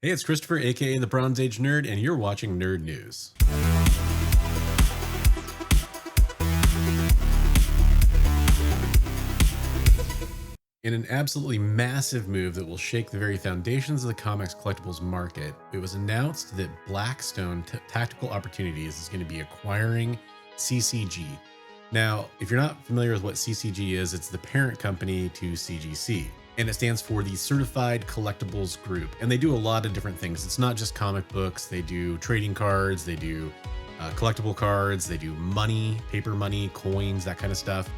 Hey, it's Christopher, aka the Bronze Age Nerd, and you're watching Nerd News. In an absolutely massive move that will shake the very foundations of the comics collectibles market, it was announced that Blackstone Tactical Opportunities is going to be acquiring CCG. Now, if you're not familiar with what CCG is, it's the parent company to CGC, and it stands for the Certified Collectibles Group. And they do a lot of different things. It's not just comic books. They do trading cards, they do collectible cards, they do money, paper money, coins, that kind of stuff.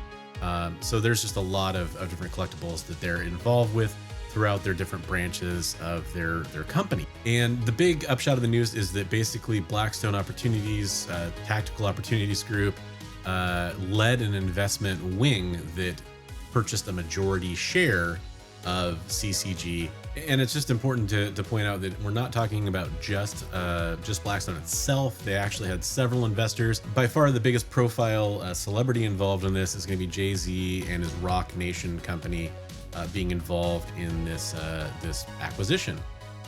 So there's just a lot of different collectibles that they're involved with throughout their different branches of their company. And the big upshot of the news is that basically Blackstone Opportunities, Tactical Opportunities Group, led an investment wing that purchased a majority share of CCG. And it's just important to point out that we're not talking about just Blackstone itself. They actually had several investors. By far the biggest profile celebrity involved in this is going to be Jay-Z and his Rock Nation company being involved in this acquisition.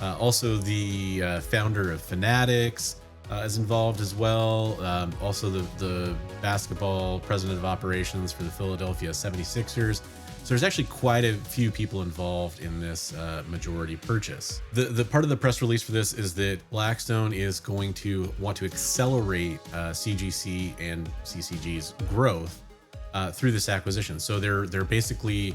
Also, the founder of Fanatics is involved as well. Also, the basketball president of operations for the Philadelphia 76ers. So there's actually quite a few people involved in this majority purchase. The part of the press release for this is that Blackstone is going to want to accelerate CGC and CCG's growth through this acquisition. So they're basically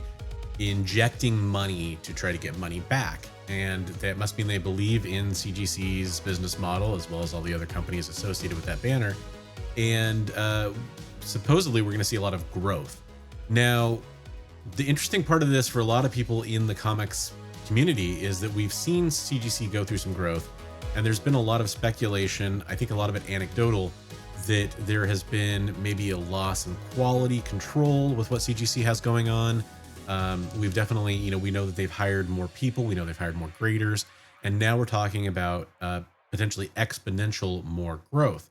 injecting money to try to get money back. And that must mean they believe in CGC's business model as well as all the other companies associated with that banner. And supposedly we're going to see a lot of growth. Now, the interesting part of this for a lot of people in the comics community is that we've seen CGC go through some growth, and there's been a lot of speculation, I think a lot of it anecdotal, that there has been maybe a loss in quality control with what CGC has going on. We've definitely, we know that they've hired more people, we know they've hired more graders, and now we're talking about potentially exponential more growth.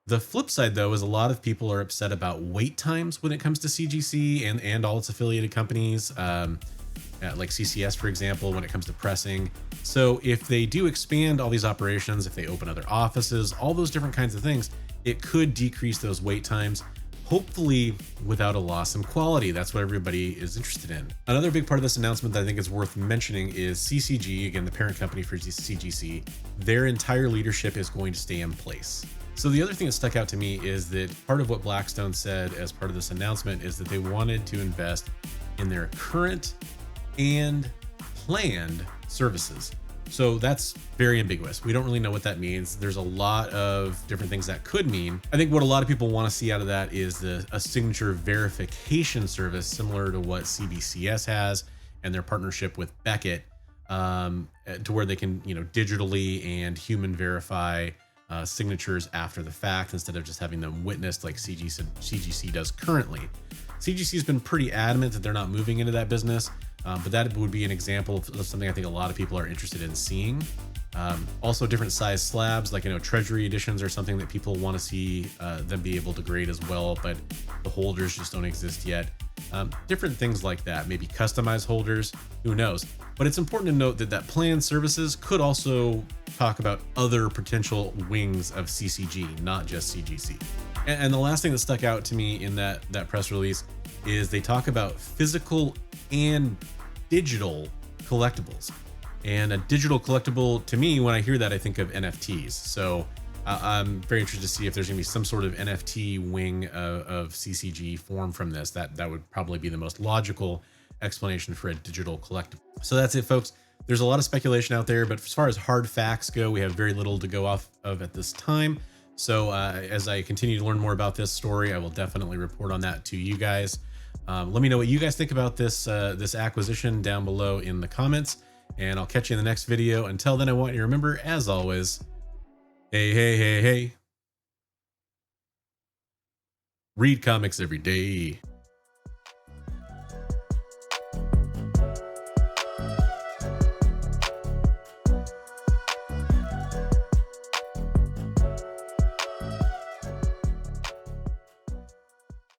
The flip side, though, is a lot of people are upset about wait times when it comes to CGC and all its affiliated companies, like CCS, for example, when it comes to pressing. So if they do expand all these operations, if they open other offices, all those different kinds of things, it could decrease those wait times, hopefully without a loss in quality. That's what everybody is interested in. Another big part of this announcement that I think is worth mentioning is CCG, again, the parent company for CGC, their entire leadership is going to stay in place. So the other thing that stuck out to me is that part of what Blackstone said as part of this announcement is that they wanted to invest in their current and planned services. So that's very ambiguous. We don't really know what that means. There's a lot of different things that could mean. I think what a lot of people want to see out of that is a signature verification service similar to what CBCS has and their partnership with Beckett, to where they can, digitally and human verify signatures after the fact instead of just having them witnessed like CGC does currently. CGC has been pretty adamant that they're not moving into that business, but that would be an example of something I think a lot of people are interested in seeing. Also, different size slabs, like treasury editions, are something that people want to see them be able to grade as well, but the holders just don't exist yet. Different things like that, maybe customized holders, who knows? But it's important to note that planned services could also talk about other potential wings of CCG, not just CGC. And the last thing that stuck out to me in that press release is they talk about physical and digital collectibles. And a digital collectible, to me, when I hear that, I think of NFTs. So I'm very interested to see if there's going to be some sort of NFT wing of CCG form from this. That would probably be the most logical explanation for a digital collectible. So that's it, folks. There's a lot of speculation out there, but as far as hard facts go, we have very little to go off of at this time. So as I continue to learn more about this story, I will definitely report on that to you guys. Let me know what you guys think about this acquisition down below in the comments, and I'll catch you in the next video. Until then, I want you to remember, as always, hey, read comics every day.